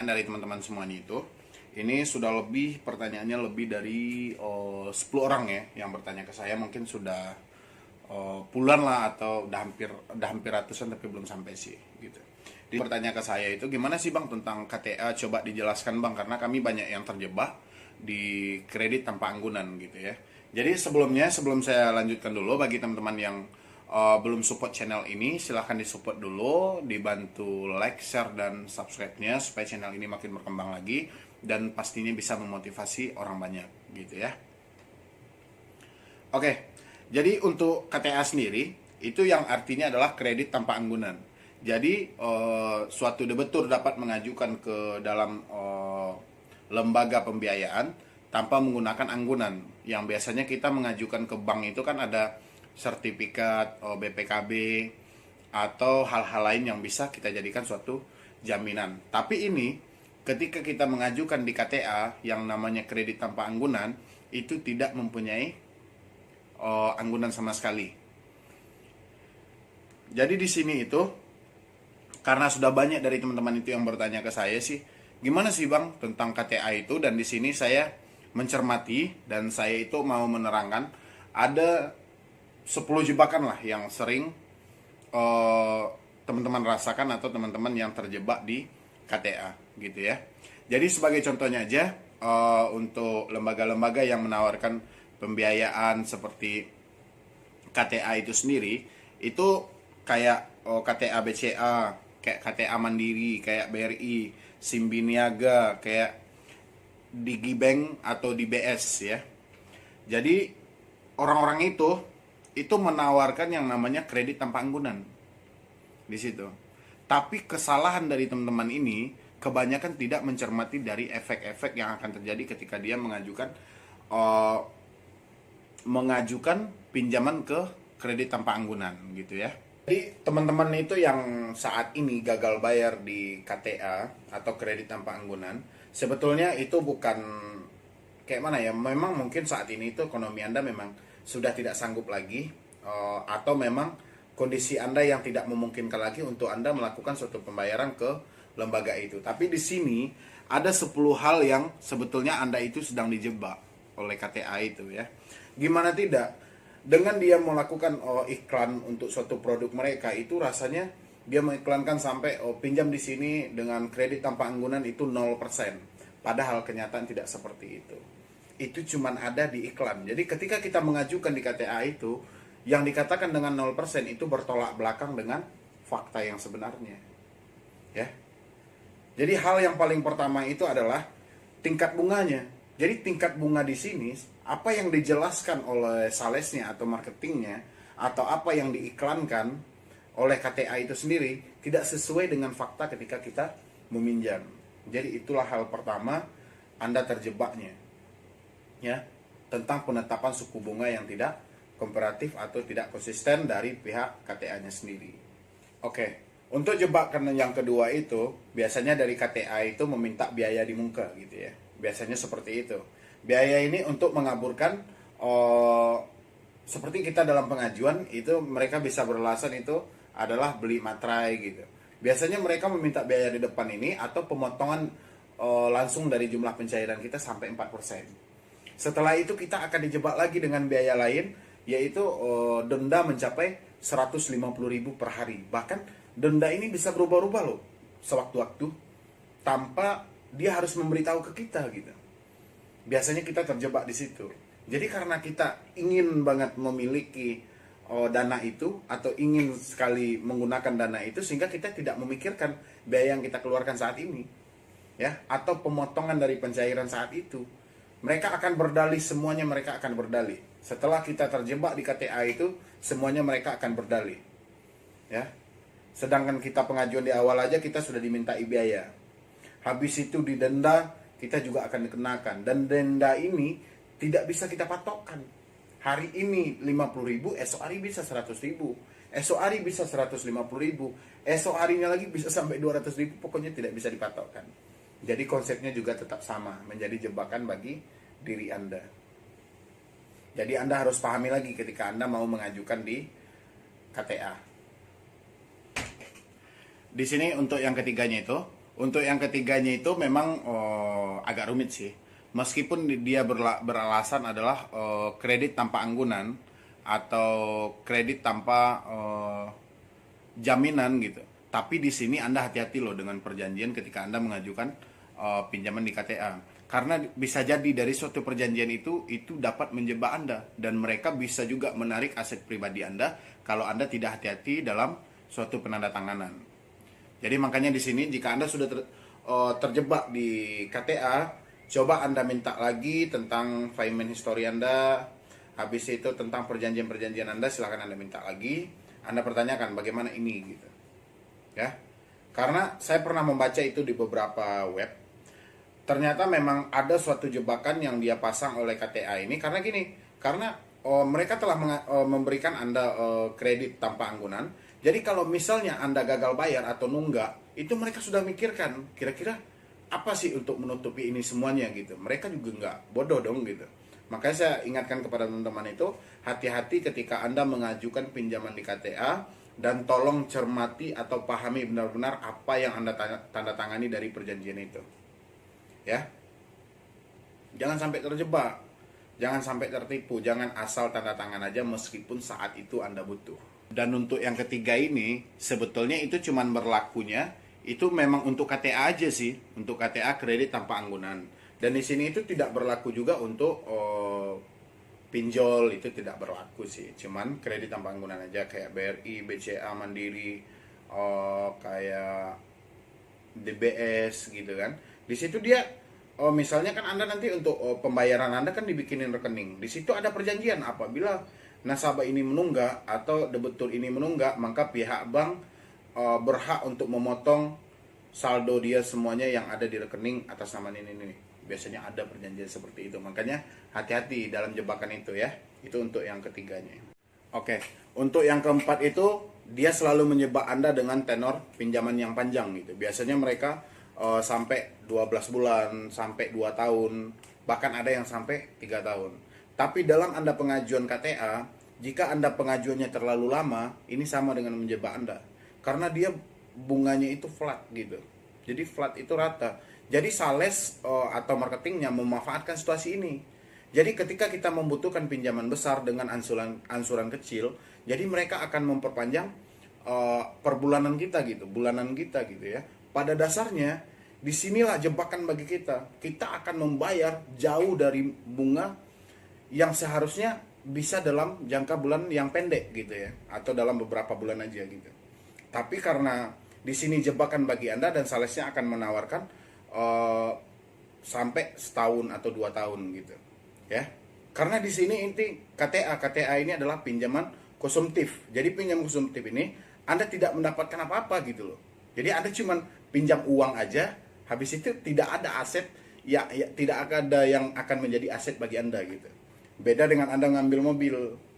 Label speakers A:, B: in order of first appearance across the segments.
A: dari teman-teman semuanya itu. Ini sudah lebih, pertanyaannya lebih dari 10 orang ya yang bertanya ke saya. Mungkin sudah puluhan lah, atau udah hampir ratusan, tapi belum sampai sih gitu. Dia bertanya ke saya itu, gimana sih Bang tentang KTA, coba dijelaskan Bang, karena kami banyak yang terjebak di kredit tanpa anggunan gitu ya. Jadi sebelum saya lanjutkan dulu, bagi teman-teman yang belum support channel ini, silahkan disupport dulu, dibantu like, share, dan subscribe-nya supaya channel ini makin berkembang lagi dan pastinya bisa memotivasi orang banyak gitu ya. Oke, jadi untuk KTA sendiri itu yang artinya adalah kredit tanpa anggunan. Jadi suatu debitur dapat mengajukan ke dalam lembaga pembiayaan tanpa menggunakan anggunan. Yang biasanya kita mengajukan ke bank itu kan ada sertifikat BPKB atau hal-hal lain yang bisa kita jadikan suatu jaminan. Tapi ini ketika kita mengajukan di KTA yang namanya kredit tanpa anggunan, itu tidak mempunyai anggunan sama sekali. Jadi di sini itu, karena sudah banyak dari teman-teman itu yang bertanya ke saya sih, gimana sih Bang tentang KTA itu, dan di sini saya mencermati dan saya itu mau menerangkan ada 10 jebakan lah yang sering teman-teman rasakan atau teman-teman yang terjebak di KTA gitu ya. Jadi sebagai contohnya aja, untuk lembaga-lembaga yang menawarkan pembiayaan seperti KTA itu sendiri, itu kayak KTA BCA, kayak KTA Mandiri, kayak BRI, Simbiniaga, kayak Digibank atau DBS ya. Jadi orang-orang itu menawarkan yang namanya kredit tanpa anggunan di situ. Tapi kesalahan dari teman-teman ini kebanyakan tidak mencermati dari efek-efek yang akan terjadi ketika dia mengajukan pinjaman ke kredit tanpa anggunan gitu ya. Jadi teman-teman itu yang saat ini gagal bayar di KTA atau kredit tanpa anggunan, sebetulnya itu bukan kayak mana ya, memang mungkin saat ini itu ekonomi Anda memang sudah tidak sanggup lagi, atau memang kondisi Anda yang tidak memungkinkan lagi untuk Anda melakukan suatu pembayaran ke lembaga itu. Tapi di sini ada 10 hal yang sebetulnya Anda itu sedang dijebak oleh KTA itu ya. Gimana tidak? Dengan dia melakukan iklan untuk suatu produk mereka, itu rasanya dia mengiklankan sampai pinjam di sini dengan kredit tanpa anggunan itu 0%. Padahal kenyataan tidak seperti itu. Itu cuman ada di iklan. Jadi ketika kita mengajukan di KTA itu, yang dikatakan dengan 0% itu bertolak belakang dengan fakta yang sebenarnya. Ya. Jadi hal yang paling pertama itu adalah tingkat bunganya. Jadi tingkat bunga di sini, apa yang dijelaskan oleh salesnya atau marketingnya, atau apa yang diiklankan oleh KTA itu sendiri, tidak sesuai dengan fakta ketika kita meminjam. Jadi itulah hal pertama Anda terjebaknya, ya, tentang penetapan suku bunga yang tidak komparatif atau tidak konsisten dari pihak KTA-nya sendiri. Oke. Untuk jebakan yang kedua itu, biasanya dari KTA itu meminta biaya di muka gitu ya. Biasanya seperti itu. Biaya ini untuk mengaburkan, seperti kita dalam pengajuan itu mereka bisa beralasan itu adalah beli materai gitu. Biasanya mereka meminta biaya di depan ini atau pemotongan langsung dari jumlah pencairan kita sampai 4%. Setelah itu kita akan dijebak lagi dengan biaya lain, yaitu denda mencapai 150.000 per hari. Bahkan denda ini bisa berubah-ubah loh sewaktu-waktu tanpa dia harus memberitahu ke kita gitu. Biasanya kita terjebak di situ. Jadi karena kita ingin banget memiliki dana itu atau ingin sekali menggunakan dana itu, sehingga kita tidak memikirkan biaya yang kita keluarkan saat ini, ya, atau pemotongan dari pencairan saat itu. Mereka akan berdalih, semuanya mereka akan berdalih. Setelah kita terjebak di KTA itu, semuanya mereka akan berdalih, ya. Sedangkan kita pengajuan di awal aja kita sudah dimintai biaya. Habis itu didenda, kita juga akan dikenakan. Dan denda ini tidak bisa kita patokkan. Hari ini 50.000, esok hari bisa 100.000. Esok hari bisa 150.000. Esok harinya lagi bisa sampai 200.000. Pokoknya tidak bisa dipatokkan. Jadi konsepnya juga tetap sama, menjadi jebakan bagi diri Anda. Jadi Anda harus pahami lagi ketika Anda mau mengajukan di KTA. Di sini untuk yang ketiganya itu, Untuk yang ketiganya itu memang agak rumit sih. Meskipun dia beralasan adalah kredit tanpa anggunan atau kredit tanpa jaminan gitu. Tapi di sini Anda hati-hati loh dengan perjanjian ketika Anda mengajukan pinjaman di KTA. Karena bisa jadi dari suatu perjanjian itu dapat menjebak Anda dan mereka bisa juga menarik aset pribadi Anda kalau Anda tidak hati-hati dalam suatu penandatanganan. Jadi makanya di sini jika Anda sudah terjebak di KTA, coba Anda minta lagi tentang payment history Anda. Habis itu tentang perjanjian-perjanjian Anda silahkan Anda minta lagi. Anda pertanyakan bagaimana ini gitu. Ya. Karena saya pernah membaca itu di beberapa web. Ternyata memang ada suatu jebakan yang dia pasang oleh KTA ini karena gini, karena mereka telah memberikan Anda kredit tanpa anggunan. Jadi kalau misalnya Anda gagal bayar atau nunggak, itu mereka sudah mikirkan kira-kira apa sih untuk menutupi ini semuanya gitu. Mereka juga nggak bodoh dong gitu. Makanya saya ingatkan kepada teman-teman itu, hati-hati ketika Anda mengajukan pinjaman di KTA dan tolong cermati atau pahami benar-benar apa yang Anda tanda tangani dari perjanjian itu. Ya. Jangan sampai terjebak. Jangan sampai tertipu, jangan asal tanda tangan aja meskipun saat itu Anda butuh. Dan untuk yang ketiga ini, sebetulnya itu cuman berlakunya itu memang untuk KTA aja sih, untuk KTA kredit tanpa anggunan. Dan di sini itu tidak berlaku juga untuk pinjol, itu tidak berlaku sih. Cuman kredit tanpa anggunan aja kayak BRI, BCA, Mandiri, kayak DBS gitu kan. Di situ dia misalnya kan Anda nanti untuk pembayaran Anda kan dibikinin rekening. Di situ ada perjanjian apabila nasabah ini menunggak atau debitur ini menunggak, maka pihak bank berhak untuk memotong saldo dia semuanya yang ada di rekening atas nama ini. Biasanya ada perjanjian seperti itu. Makanya hati-hati dalam jebakan itu ya. Itu untuk yang ketiganya. Oke, untuk yang keempat itu dia selalu menjebak Anda dengan tenor pinjaman yang panjang gitu. Biasanya mereka sampai 12 bulan, sampai 2 tahun, bahkan ada yang sampai 3 tahun. Tapi dalam Anda pengajuan KTA, jika Anda pengajuannya terlalu lama, ini sama dengan menjebak Anda. Karena dia bunganya itu flat gitu. Jadi flat itu rata. Jadi sales atau marketingnya memanfaatkan situasi ini. Jadi ketika kita membutuhkan pinjaman besar dengan ansuran kecil, jadi mereka akan memperpanjang perbulanan kita gitu, bulanan kita gitu ya. Pada dasarnya disinilah jebakan bagi kita. Kita akan membayar jauh dari bunga yang seharusnya bisa dalam jangka bulan yang pendek gitu ya, atau dalam beberapa bulan aja gitu. Tapi karena di sini jebakan bagi Anda dan salesnya akan menawarkan sampai setahun atau 2 tahun gitu ya. Karena di sini inti KTA ini adalah pinjaman konsumtif. Jadi pinjam konsumtif ini Anda tidak mendapatkan apa-apa gitu loh. Jadi Anda cuma pinjam uang aja, habis itu tidak ada aset ya tidak ada yang akan menjadi aset bagi Anda gitu. Beda dengan Anda ngambil mobil.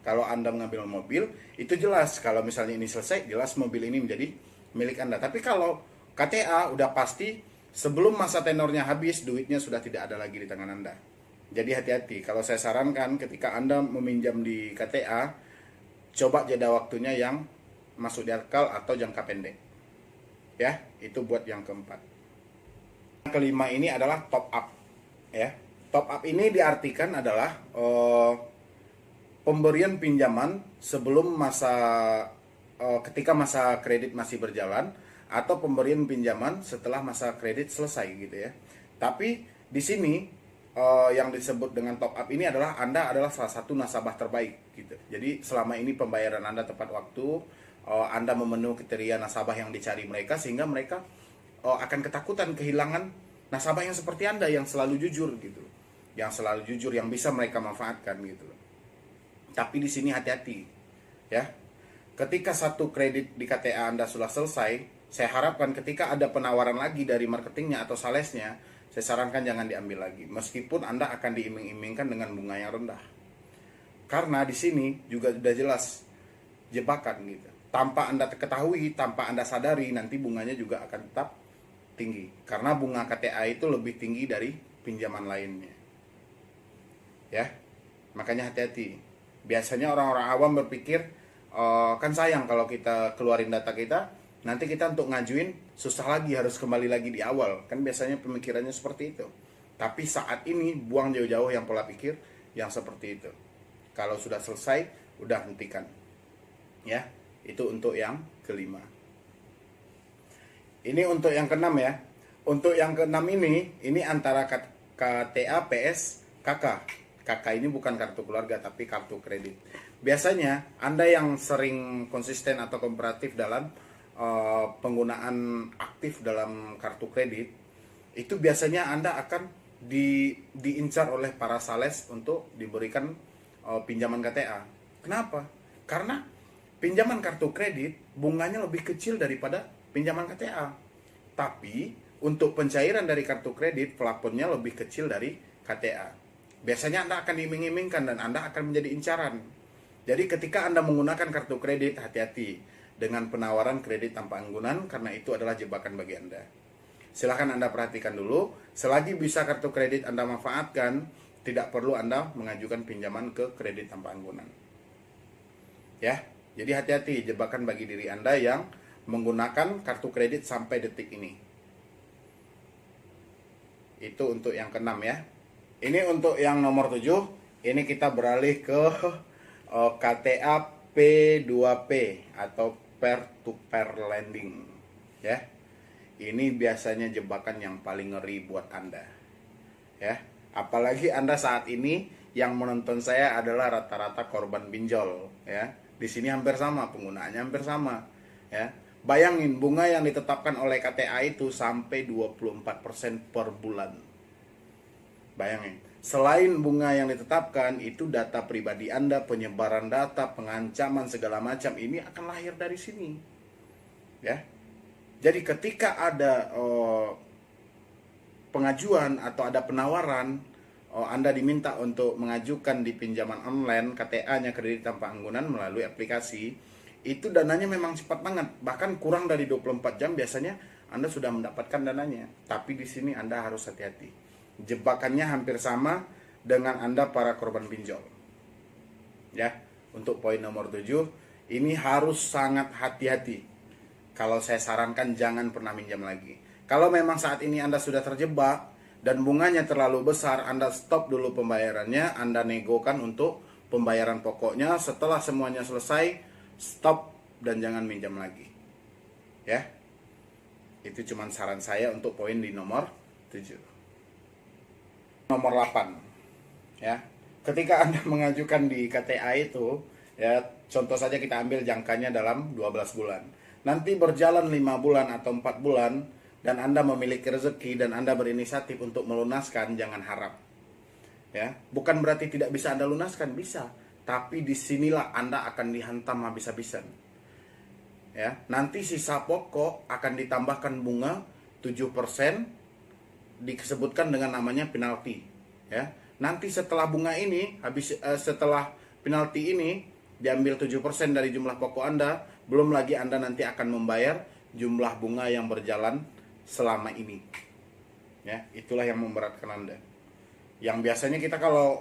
A: Kalau Anda mengambil mobil, itu jelas kalau misalnya ini selesai, jelas mobil ini menjadi milik Anda. Tapi kalau KTA udah pasti sebelum masa tenornya habis, duitnya sudah tidak ada lagi di tangan Anda. Jadi hati-hati. Kalau saya sarankan ketika Anda meminjam di KTA, coba jeda waktunya yang masuk di akal atau jangka pendek. Ya, itu buat yang keempat. Yang kelima ini adalah top up. Ya, top up ini diartikan adalah pemberian pinjaman sebelum ketika masa kredit masih berjalan atau pemberian pinjaman setelah masa kredit selesai gitu ya. Tapi di sini yang disebut dengan top up ini adalah Anda adalah salah satu nasabah terbaik gitu. Jadi selama ini pembayaran Anda tepat waktu, Anda memenuhi kriteria nasabah yang dicari mereka sehingga mereka akan ketakutan kehilangan nasabah yang seperti Anda yang selalu jujur gitu. Yang selalu jujur yang bisa mereka manfaatkan gitu. Tapi di sini hati-hati ya. Ketika satu kredit di KTA Anda sudah selesai, saya harapkan ketika ada penawaran lagi dari marketingnya atau salesnya, saya sarankan jangan diambil lagi. Meskipun Anda akan diiming-imingkan dengan bunga yang rendah. Karena di sini juga sudah jelas jebakan gitu. Tanpa Anda ketahui, tanpa Anda sadari, nanti bunganya juga akan tetap tinggi. Karena bunga KTA itu lebih tinggi dari pinjaman lainnya. Ya, makanya hati-hati. Biasanya orang-orang awam berpikir, kan sayang kalau kita keluarin data kita, nanti kita untuk ngajuin susah lagi, harus kembali lagi di awal. Kan biasanya pemikirannya seperti itu. Tapi saat ini buang jauh-jauh yang pola pikir yang seperti itu. Kalau sudah selesai, udah hentikan. Ya, itu untuk yang kelima. Ini untuk yang keenam ya. Untuk yang keenam ini antara KTA, PS, KK. KK ini bukan kartu keluarga tapi kartu kredit. Biasanya Anda yang sering konsisten atau kooperatif dalam penggunaan aktif dalam kartu kredit, itu biasanya Anda akan diincar oleh para sales untuk diberikan pinjaman KTA. Kenapa? Karena pinjaman kartu kredit bunganya lebih kecil daripada pinjaman KTA. Tapi untuk pencairan dari kartu kredit plafonnya lebih kecil dari KTA. Biasanya Anda akan diiming-imingkan dan Anda akan menjadi incaran. Jadi ketika Anda menggunakan kartu kredit, hati-hati dengan penawaran kredit tanpa anggunan karena itu adalah jebakan bagi Anda. Silahkan Anda perhatikan dulu, selagi bisa kartu kredit Anda manfaatkan, tidak perlu Anda mengajukan pinjaman ke kredit tanpa anggunan. Ya, jadi hati-hati jebakan bagi diri Anda yang menggunakan kartu kredit sampai detik ini. Itu untuk yang keenam ya. Ini untuk yang nomor 7, ini kita beralih ke KTA P2P atau peer to peer lending ya. Ini biasanya jebakan yang paling ngeri buat Anda ya, apalagi Anda saat ini yang menonton saya adalah rata-rata korban pinjol ya. Di sini hampir sama, penggunaannya hampir sama ya. Bayangin bunga yang ditetapkan oleh KTA itu sampai 24% per bulan. Bayangin, selain bunga yang ditetapkan, itu data pribadi Anda, penyebaran data, pengancaman segala macam ini akan lahir dari sini. Ya. Jadi ketika ada pengajuan atau ada penawaran, Anda diminta untuk mengajukan di pinjaman online KTA-nya, kredit tanpa anggunan melalui aplikasi, itu dananya memang cepat banget, bahkan kurang dari 24 jam biasanya Anda sudah mendapatkan dananya. Tapi di sini Anda harus hati-hati. Jebakannya hampir sama dengan Anda para korban pinjol. Ya, untuk poin nomor 7, ini harus sangat hati-hati. Kalau saya sarankan jangan pernah minjam lagi. Kalau memang saat ini Anda sudah terjebak dan bunganya terlalu besar, Anda stop dulu pembayarannya, Anda negokan untuk pembayaran pokoknya. Setelah semuanya selesai, stop dan jangan minjam lagi. Ya. Itu cuma saran saya untuk poin di nomor 7. Nomor 8 ya. Ketika Anda mengajukan di KTA itu ya, contoh saja kita ambil jangkanya dalam 12 bulan. Nanti berjalan 5 bulan atau 4 bulan dan Anda memiliki rezeki dan Anda berinisiatif untuk melunaskan, jangan harap. Ya, bukan berarti tidak bisa Anda lunaskan, bisa. Tapi disinilah Anda akan dihantam habis-habisan. Ya, nanti sisa pokok akan ditambahkan bunga 7%, disebutkan dengan namanya penalti ya. Nanti setelah bunga ini setelah penalti ini diambil 7% dari jumlah pokok Anda, belum lagi Anda nanti akan membayar jumlah bunga yang berjalan selama ini ya. Itulah yang memberatkan Anda. Yang biasanya kita kalau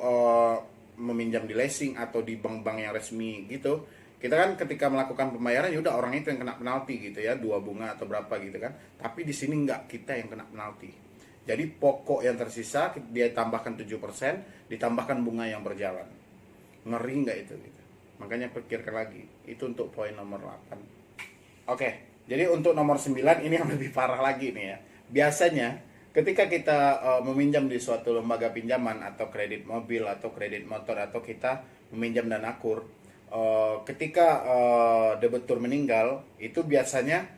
A: meminjam di leasing atau di bank-bank yang resmi gitu, kita kan ketika melakukan pembayaran ya udah orang itu yang kena penalti gitu ya, 2 bunga atau berapa gitu kan. Tapi di sini enggak, kita yang kena penalti. Jadi pokok yang tersisa dia tambahkan 7%, ditambahkan bunga yang berjalan. Ngeri nggak itu gitu. Makanya pikirkan lagi. Itu untuk poin nomor 8. Oke, jadi untuk nomor 9 ini yang lebih parah lagi nih ya. Biasanya ketika kita meminjam di suatu lembaga pinjaman atau kredit mobil atau kredit motor atau kita meminjam dana kur, ketika debitur meninggal, itu biasanya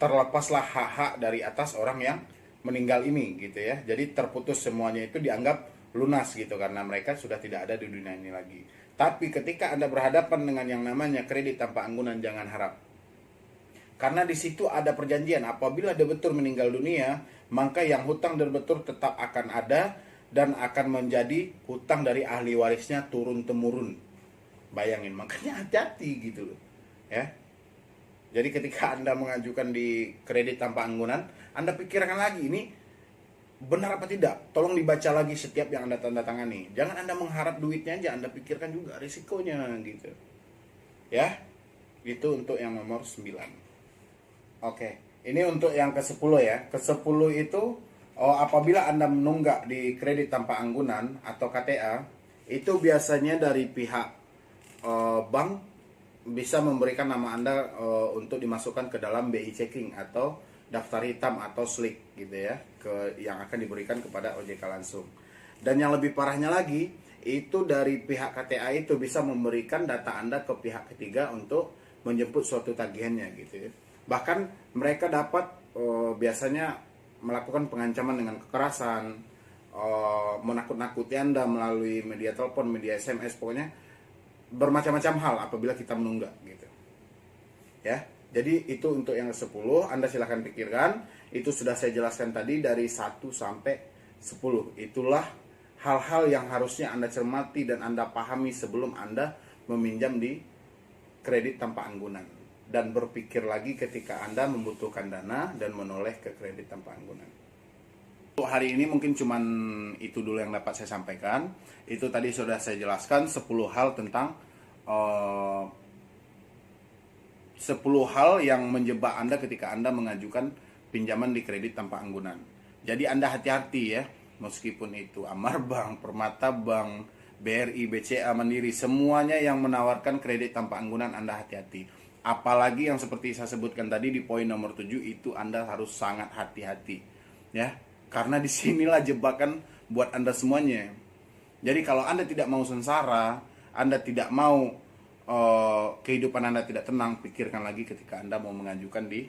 A: terlepaslah hak-hak dari atas orang yang meninggal ini gitu ya. Jadi terputus semuanya, itu dianggap lunas gitu karena mereka sudah tidak ada di dunia ini lagi. Tapi ketika Anda berhadapan dengan yang namanya kredit tanpa anggunan, jangan harap. Karena di situ ada perjanjian, apabila debitur meninggal dunia, maka yang hutang debitur tetap akan ada dan akan menjadi hutang dari ahli warisnya turun temurun. Bayangin, makanya hati-hati gitu loh. Ya. Jadi ketika Anda mengajukan di kredit tanpa anggunan, Anda pikirkan lagi ini benar apa tidak. Tolong dibaca lagi setiap yang Anda tanda tangani. Jangan Anda mengharap duitnya aja, Anda pikirkan juga risikonya gitu. Ya. Itu untuk yang nomor 9. Oke, ini untuk yang ke-10 ya. Ke-10 itu apabila Anda menunggak di kredit tanpa anggunan atau KTA, itu biasanya dari pihak bank bisa memberikan nama Anda untuk dimasukkan ke dalam BI checking atau daftar hitam atau SLIK gitu ya, yang akan diberikan kepada OJK langsung. Dan yang lebih parahnya lagi, itu dari pihak KTA itu bisa memberikan data Anda ke pihak ketiga untuk menjemput suatu tagihannya gitu ya. Bahkan mereka dapat biasanya melakukan pengancaman dengan kekerasan, menakut-nakuti Anda melalui media telepon, media SMS, pokoknya bermacam-macam hal apabila kita menunggak gitu. Ya. Jadi itu untuk yang ke-10, Anda silahkan pikirkan. Itu sudah saya jelaskan tadi dari 1 sampai 10. Itulah hal-hal yang harusnya Anda cermati dan Anda pahami sebelum Anda meminjam di kredit tanpa anggunan. Dan berpikir lagi ketika Anda membutuhkan dana dan menoleh ke kredit tanpa anggunan. Untuk hari ini mungkin cuman itu dulu yang dapat saya sampaikan. Itu tadi sudah saya jelaskan 10 hal tentang 10 hal yang menjebak Anda ketika Anda mengajukan pinjaman di kredit tanpa anggunan. Jadi Anda hati-hati ya, meskipun itu Amar Bank, Permata Bank, BRI, BCA, Mandiri, semuanya yang menawarkan kredit tanpa anggunan Anda hati-hati. Apalagi yang seperti saya sebutkan tadi di poin nomor 7 itu Anda harus sangat hati-hati ya, karena disinilah jebakan buat Anda semuanya. Jadi kalau Anda tidak mau sengsara, Anda tidak mau kehidupan Anda tidak tenang, pikirkan lagi ketika Anda mau mengajukan di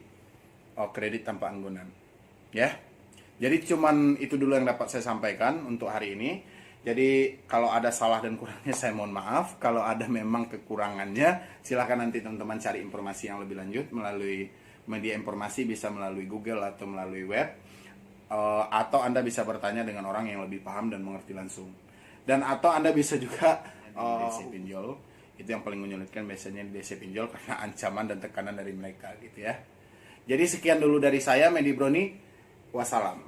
A: kredit tanpa anggunan ya. Jadi cuman itu dulu yang dapat saya sampaikan untuk hari ini. Jadi kalau ada salah dan kurangnya saya mohon maaf. Kalau ada memang kekurangannya, silahkan nanti teman-teman cari informasi yang lebih lanjut melalui media informasi, bisa melalui Google atau melalui web, atau Anda bisa bertanya dengan orang yang lebih paham dan mengerti langsung. Dan atau Anda bisa juga DC pinjol. Itu yang paling menyulitkan biasanya di DC pinjol karena ancaman dan tekanan dari mereka gitu ya. Jadi sekian dulu dari saya, Medi Broni. Wassalam.